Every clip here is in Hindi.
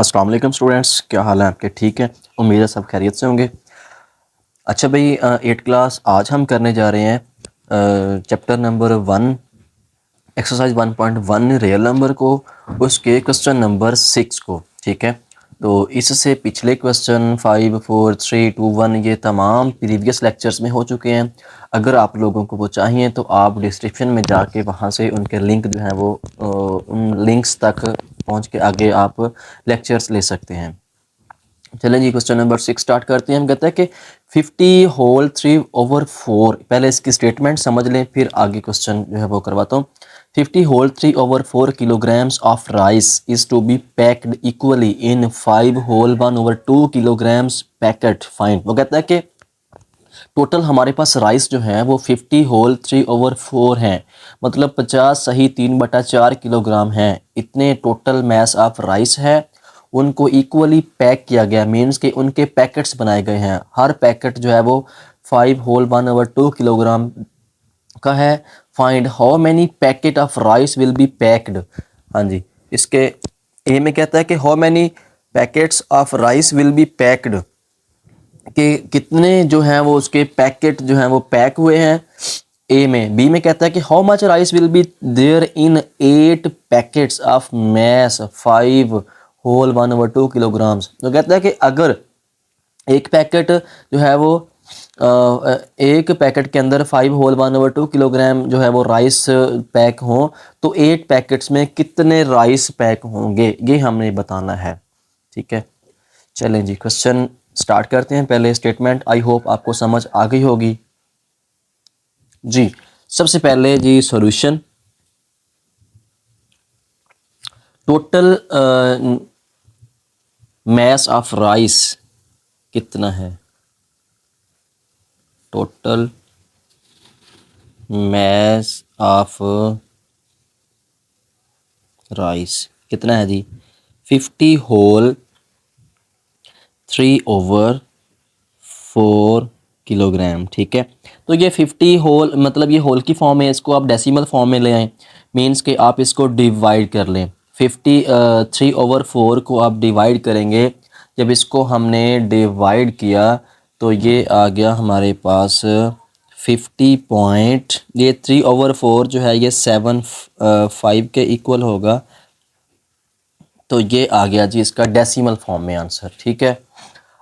अस्सलाम वालेकुम स्टूडेंट्स, क्या हाल है आपके? ठीक है, उम्मीद है सब खैरियत से होंगे। अच्छा भाई, 8 क्लास आज हम करने जा रहे हैं chapter number 1 exercise 1.1 real number को, उसके क्वेश्चन नंबर 6 को। ठीक है, तो इससे पिछले क्वेश्चन 5 4 3 2 1 ये तमाम प्रीवियस लेक्चर्स में हो चुके हैं। अगर आप लोगों को वो चाहिए तो आप डिस्क्रिप्शन में जाके वहाँ से उनके लिंक जो हैं वो उन लिंक्स तक पहुँच के आगे आप लेक्चर्स ले सकते हैं। चलें जी, क्वेश्चन नंबर 6 स्टार्ट करते हैं। हम कहते हैं कि 50 होल 3/4, पहले इसकी स्टेटमेंट समझ लें फिर आगे क्वेश्चन जो है वो करवाता हूँ। 50 whole 3/4 kilograms of rice is to be packed equally in 5 whole 1/2 kilograms packet find. वो कहता है कि टोटल हमारे पास राइस जो है वो 50 होल 3/4 हैं, मतलब 50 सही 3/4 किलोग्राम हैं। इतने टोटल मैस ऑफ राइस है, उनको इक्वली पैक किया गया, मीन्स कि उनके पैकेट्स बनाए गए हैं। हर पैकेट जो है वो 5 होल 1/2 किलोग्राम का है। Find how many packet of rice will B packed. हाँ जी, इसके ए में कहता है कि how many packets of rice will B packed, कि कितने जो हैं वो उसके पैकेट जो हैं वो पैक हुए हैं ए में। बी में कहता है कि how much rice will be there in 8 packets of mass 5 whole 1/2 kilograms. तो कहता है कि अगर एक पैकेट जो है वो एक पैकेट के अंदर 5 होल 1/2 किलोग्राम जो है वो राइस पैक हो, तो 8 पैकेट्स में कितने राइस पैक होंगे, ये हमने बताना है। ठीक है, चलें जी क्वेश्चन स्टार्ट करते हैं। पहले स्टेटमेंट आई होप आपको समझ आ गई होगी जी। सबसे पहले जी solution, total mass of rice कितना है, टोटल मैस ऑफ राइस कितना है जी, 50 होल 3/4 किलोग्राम। ठीक है, तो ये 50 होल मतलब ये होल की फॉर्म है, इसको आप डेसिमल फॉर्म में ले आएँ, मीन्स कि आप इसको डिवाइड कर लें। 3/4 को आप डिवाइड करेंगे, जब इसको हमने डिवाइड किया तो ये आ गया हमारे पास 50 पॉइंट, ये 3/4 जो है ये 7/5 के इक्वल होगा, तो ये आ गया जी इसका डेसिमल फॉर्म में आंसर। ठीक है,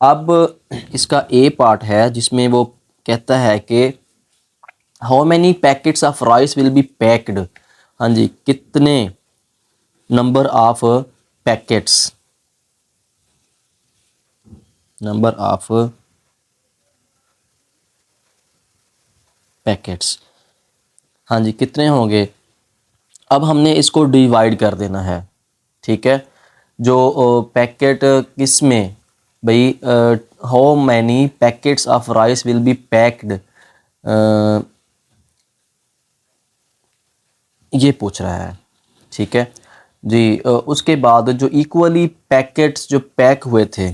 अब इसका ए पार्ट है जिसमें वो कहता है कि how many packets of rice will B packed. हाँ जी, कितने number of packets, number of packets, हाँ जी कितने होंगे। अब हमने इसको डिवाइड कर देना है। ठीक है, जो पैकेट किस में भाई, how many packets of rice will B packed, ये पूछ रहा है। ठीक है जी, उसके बाद जो इक्वली पैकेट्स जो पैक हुए थे,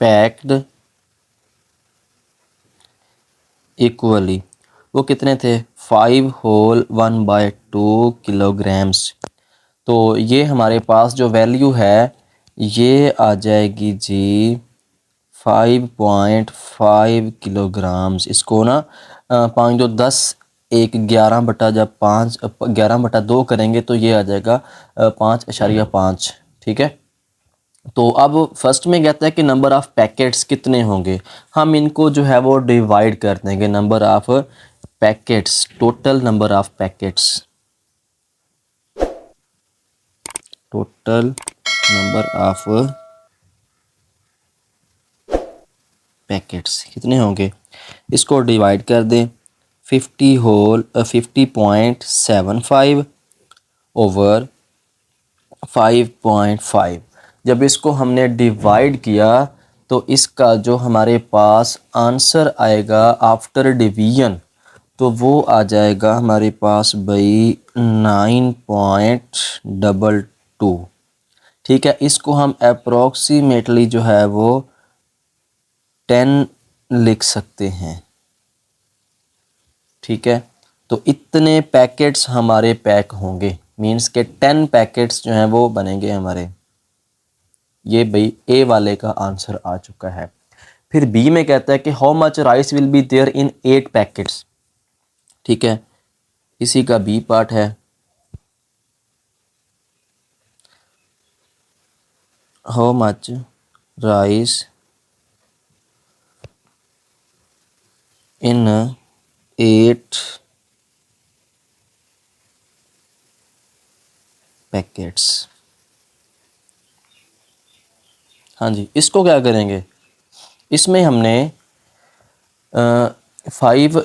पैक्ड इक्वली, वो कितने थे, 5 होल 1/2 किलोग्राम्स। तो ये हमारे पास जो वैल्यू है ये आ जाएगी जी 5.5 किलोग्राम्स। इसको ना 5 2 10, एक 11 जब 5 11/2 करेंगे तो ये आ जाएगा 5.5। ठीक है, तो अब फर्स्ट में कहता है कि नंबर ऑफ़ पैकेट्स कितने होंगे, हम इनको जो है वो डिवाइड कर देंगे। Number of packets, total number of packets, total number of packets कितने होंगे, इसको डिवाइड कर दें। 50.75 ओवर 5.5। जब इसको हमने डिवाइड किया तो इसका जो हमारे पास आंसर आएगा आफ्टर डिवीजन, तो वो आ जाएगा हमारे पास भाई 9.22। ठीक है, इसको हम अप्रोक्सीमेटली जो है वो 10 लिख सकते हैं। ठीक है। तो इतने पैकेट्स हमारे पैक होंगे, मीन्स के 10 पैकेट्स जो हैं वो बनेंगे हमारे। ये भाई ए वाले का आंसर आ चुका है। फिर बी में कहता है कि how much rice will be there in 8 packets. ठीक है, इसी का बी पार्ट है। How much rice in 8 packets. हाँ जी, इसको क्या करेंगे, इसमें हमने 5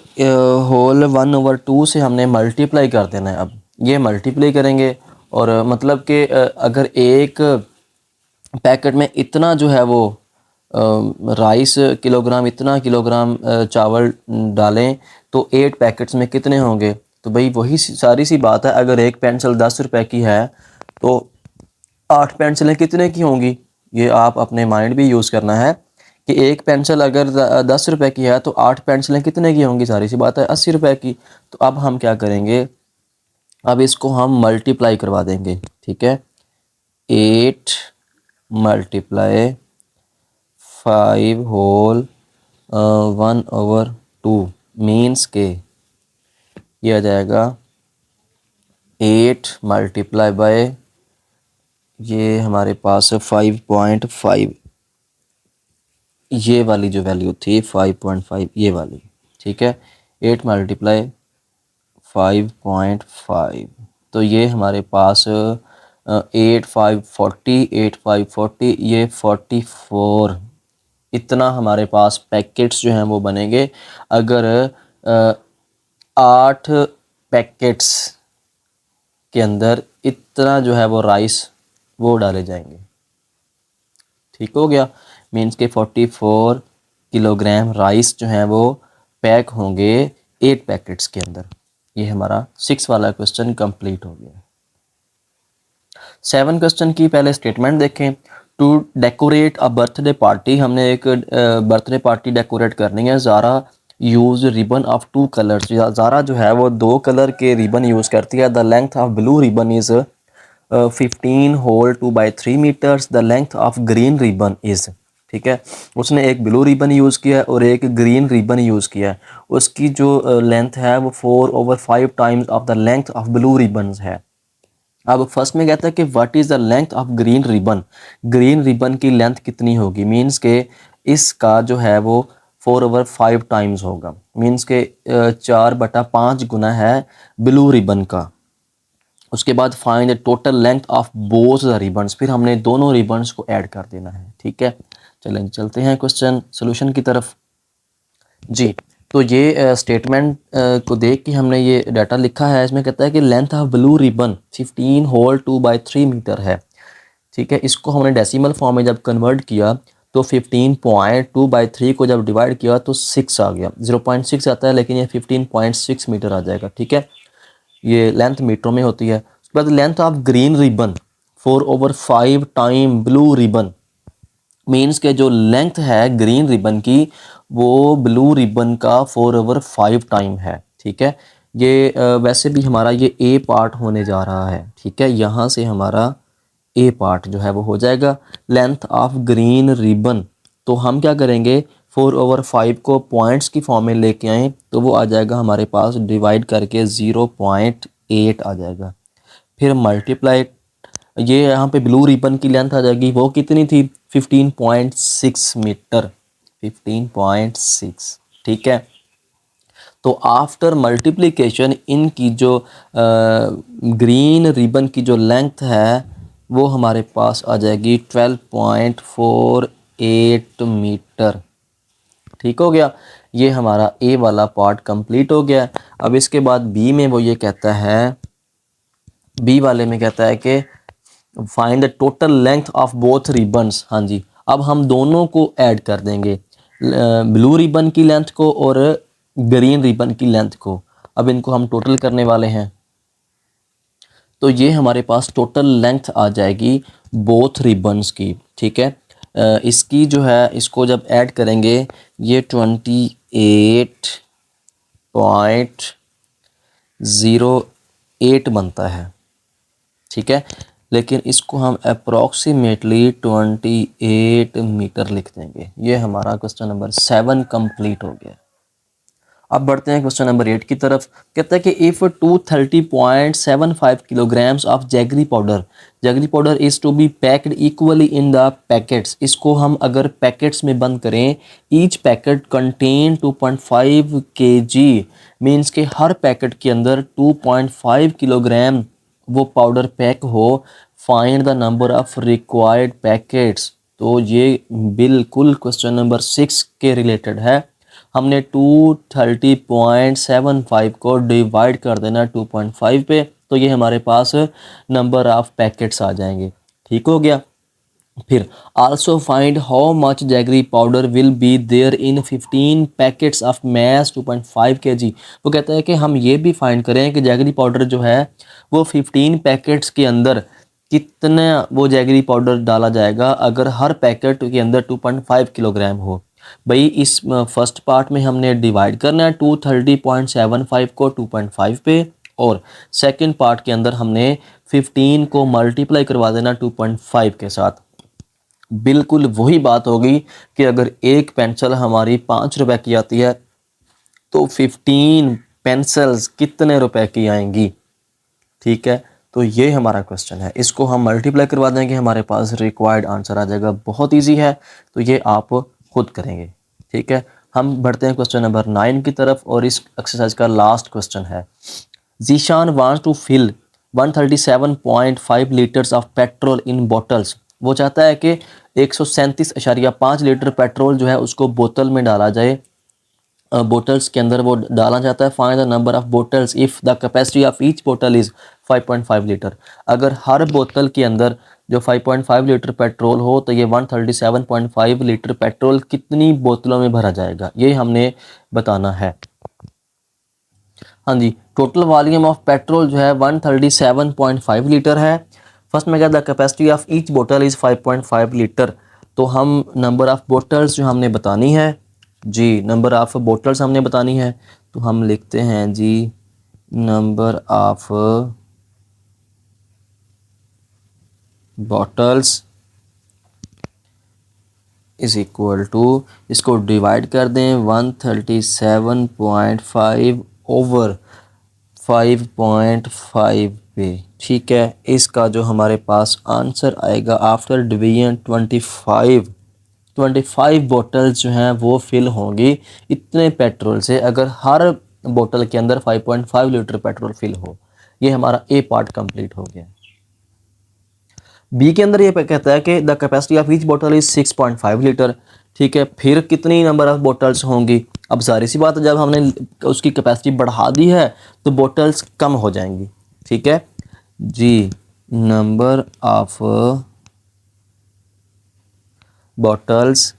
होल 1/2 से हमने मल्टीप्लाई कर देना है। अब ये मल्टीप्लाई करेंगे और मतलब कि अगर एक पैकेट में इतना जो है वो राइस किलोग्राम, इतना किलोग्राम चावल डालें तो 8 पैकेट्स में कितने होंगे। तो भाई वही सारी सी बात है, अगर एक पेंसिल 10 रुपए की है तो 8 पेंसिलें कितने की होंगी। ये आप अपने माइंड भी यूज़ करना है कि एक पेंसिल अगर 10 रुपए की है तो 8 पेंसिलें कितने की होंगी, सारी सी बात है 80 रुपए की। तो अब हम क्या करेंगे, अब इसको हम मल्टीप्लाई करवा देंगे। ठीक है, 8 मल्टीप्लाई 5 होल 1/2 मीन्स के ये आ जाएगा 8 मल्टीप्लाई बाय ये हमारे पास 5.5, ये वाली जो वैल्यू थी 5.5 ये वाली। ठीक है, 8 मल्टीप्लाई 5.5 तो ये हमारे पास 8 5 40, 8 5 40, ये 44। इतना हमारे पास पैकेट्स जो हैं वो बनेंगे अगर 8 पैकेट्स के अंदर इतना जो है वो राइस वो डाले जाएंगे। ठीक हो गया, मीन्स के 44 किलोग्राम राइस जो है वो पैक होंगे 8 पैकेट्स के अंदर। ये हमारा 6 वाला क्वेश्चन कंप्लीट हो गया। 7 क्वेश्चन की पहले स्टेटमेंट देखें। To decorate a birthday party, हमने एक बर्थडे पार्टी डेकोरेट करनी है। Zara use ribbon of 2 colours, Zara जो है वो 2 कलर के रिबन यूज़ करती है। The length of blue ribbon is 15 whole 2/3 metres, the length of green ribbon is. ठीक है, उसने एक ब्लू रिबन यूज़ किया है और एक ग्रीन रिबन यूज़ किया है। उसकी जो लेंथ है वो 4/5 times of the length of blue ribbon है। अब फर्स्ट में कहता है कि what is the length of green ribbon, green ribbon की लेंथ कितनी होगी। मीन्स के इसका जो है वो 4/5 टाइम्स होगा, मीन्स के 4/5 गुना है ब्लू रिबन का। उसके बाद find the total length of both the ribbons, फिर हमने दोनों रिबन्स को ऐड कर देना है। ठीक है, चलें चलते हैं क्वेश्चन सोल्यूशन की तरफ। जी, तो ये स्टेटमेंट को देख के हमने ये डाटा लिखा है। इसमें कहता है कि length of blue ribbon 15 whole 2/3 metre है। ठीक है, इसको हमने डेसिमल फॉर्म में जब कन्वर्ट किया तो 15.2/3 को जब डिवाइड किया तो 6 आ गया, 0.6 आता है लेकिन ये 15.6 मीटर आ जाएगा। ठीक है, ये लेंथ मीटरों में होती है। उसके बाद length of green ribbon 4/5 time blue ribbon, means के जो लेंथ है ग्रीन रिबन की वो ब्लू रिबन का 4/5 टाइम है। ठीक है, ये वैसे भी हमारा ये ए पार्ट होने जा रहा है। ठीक है, यहाँ से हमारा ए पार्ट जो है वो हो जाएगा लेंथ ऑफ ग्रीन रिबन। तो हम क्या करेंगे, 4/5 को पॉइंट्स की फॉर्म में लेके आए तो वो आ जाएगा हमारे पास डिवाइड करके 0.8 आ जाएगा। फिर मल्टीप्लाई, ये यहाँ पे ब्लू रिबन की लेंथ आ जाएगी, वो कितनी थी 15.6 मीटर, 15.6। ठीक है, तो आफ्टर मल्टीप्लिकेशन इनकी जो ग्रीन रिबन की जो लेंथ है वो हमारे पास आ जाएगी 12.48 मीटर। ठीक हो गया, ये हमारा ए वाला पार्ट कंप्लीट हो गया। अब इसके बाद बी में वो ये कहता है, बी वाले में कहता है कि find the total length of both ribbons. हाँ जी, अब हम दोनों को ऐड कर देंगे, ब्लू रिबन की लेंथ को और ग्रीन रिबन की लेंथ को। अब इनको हम टोटल करने वाले हैं तो ये हमारे पास टोटल लेंथ आ जाएगी बोथ रिबन्स की। ठीक है, इसकी जो है इसको जब ऐड करेंगे ये 28 0.08 बनता है, ठीक है, लेकिन इसको हम अप्रॉक्सीमेटली 28 मीटर लिख देंगे। ये हमारा क्वेश्चन नंबर 7 कंप्लीट हो गया। अब बढ़ते हैं क्वेश्चन नंबर 8 की तरफ। कहता है कि if 230.75 kilograms of jaggery powder is to be packed equally in the packets, इसको हम अगर पैकेट्स में बंद करें, each packet contain 2.5 kg, means के हर पैकेट के अंदर 2.5 किलोग्राम वो पाउडर पैक हो, find the number of required packets. तो ये बिल्कुल क्वेश्चन नंबर 6 के रिलेटेड है। हमने 230.75 को डिवाइड कर देना 2.5 पे, तो ये हमारे पास नंबर ऑफ पैकेट्स आ जाएंगे। ठीक हो गया। फिर also find how much jaggery powder will be there in 15 packets of mass 2.5 kg। वो कहता है कि हम ये भी फाइंड करें कि जैगरी पाउडर जो है वो 15 पैकेट्स के अंदर कितना वो जैगरी पाउडर डाला जाएगा अगर हर पैकेट के अंदर 2.5 किलोग्राम हो। भाई इस फर्स्ट पार्ट में हमने डिवाइड करना है 230.75 को 2.5 पे, और सेकंड पार्ट के अंदर हमने 15 को मल्टीप्लाई करवा देना 2.5 के साथ। बिल्कुल वही बात होगी कि अगर एक पेंसिल हमारी 5 रुपए की आती है तो 15 पेंसिल्स कितने रुपए की आएंगी। ठीक है, तो ये हमारा क्वेश्चन है, इसको हम मल्टीप्लाई करवा देंगे, हमारे पास रिक्वायर्ड आंसर आ जाएगा। बहुत ईजी है, तो ये आप खुद करेंगे। ठीक है, हम बढ़ते हैं क्वेश्चन नंबर 9 की तरफ, और इस एक्सरसाइज का लास्ट क्वेश्चन है। Zeeshan wants to fill 137.5 litres of petrol in bottles. वो चाहता है कि 137.5 लीटर पेट्रोल जो है उसको बोतल में डाला जाए, बोटल्स के अंदर वो डालना चाहता है। Find the number of bottles if the capacity of each बोतल इज़ 5.5 लीटर। अगर हर बोतल के अंदर जो 5.5 लीटर पेट्रोल हो तो ये 137.5 लीटर पेट्रोल कितनी बोतलों में भरा जाएगा, ये हमने बताना है। हाँ जी, टोटल वॉल्यूम ऑफ पेट्रोल जो है 137.5 लीटर है। फर्स्ट में क्या, द कैपेसिटी ऑफ ईच बोतल इज़ 5.5 लीटर। तो हम नंबर ऑफ बोटल्स जो हमने बतानी है जी, नंबर ऑफ बोटल्स हमने बतानी है, तो हम लिखते हैं जी number of bottles is equal to, इसको डिवाइड कर दें 137.5 ओवर 5.5 पे। ठीक है, इसका जो हमारे पास आंसर आएगा आफ्टर डिवीजन 25 बोतल्स जो हैं वो फिल होंगी इतने पेट्रोल से, अगर हर बोतल के अंदर 5.5 लीटर पेट्रोल फिल हो। ये हमारा ए पार्ट कंप्लीट हो गया। बी के अंदर ये कहता है कि द कैपेसिटी ऑफ ईच बोतल इज 6.5 लीटर। ठीक है, फिर कितनी नंबर ऑफ बोटल्स होंगी। अब सारी सी बात, जब हमने उसकी कैपेसिटी बढ़ा दी है तो बोटल्स कम हो जाएंगी। ठीक है जी, number of bottles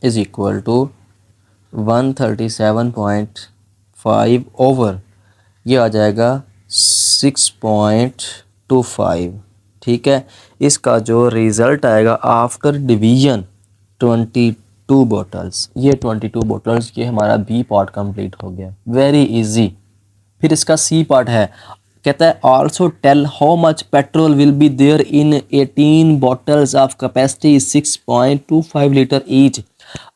is equal to 137.5 over, ये आ जाएगा 6.25। ठीक है, इसका जो रिज़ल्ट आएगा आफ्टर डिवीजन 22 बोटल्स, ये 22 बोटल्स, ये हमारा बी पार्ट कंप्लीट हो गया। Very easy. फिर इसका सी पार्ट है, कहता है also tell how much petrol will be there in 18 bottles of capacity 6.25 litre each.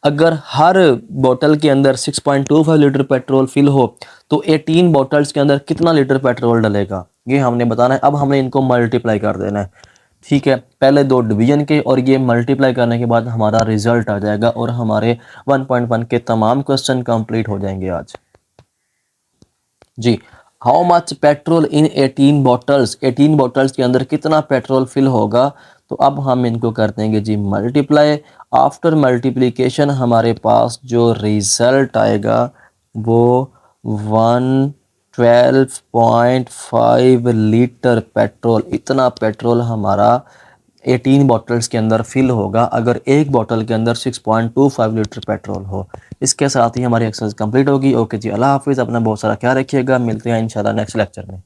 अगर हर बोतल के अंदर 6.25 लीटर पेट्रोल फिल हो तो 18 बॉटल्स के अंदर कितना लीटर पेट्रोल डलेगा, ये हमने बताना है। अब हमने इनको मल्टीप्लाई कर देना है। ठीक है, पहले दो डिवीजन के, और ये मल्टीप्लाई करने के बाद हमारा रिजल्ट आ जाएगा, और हमारे 1.1 के तमाम क्वेश्चन कंप्लीट हो जाएंगे आज जी। How much petrol in 18 bottles, 18 bottles के अंदर कितना पेट्रोल फिल होगा। तो अब हम इनको कर देंगे जी मल्टीप्लाई। आफ्टर मल्टीप्लिकेशन हमारे पास जो रिजल्ट आएगा वो 112.5 लीटर पेट्रोल, इतना पेट्रोल हमारा 18 बॉटल्स के अंदर फिल होगा अगर एक बॉटल के अंदर 6.25 लीटर पेट्रोल हो। इसके साथ ही हमारी एक्सरसाइज कंप्लीट होगी। ओके जी, अल्लाह हाफिज़, अपना बहुत सारा ख्याल रखिएगा। मिलते हैं इंशाल्लाह नेक्स्ट लेक्चर में।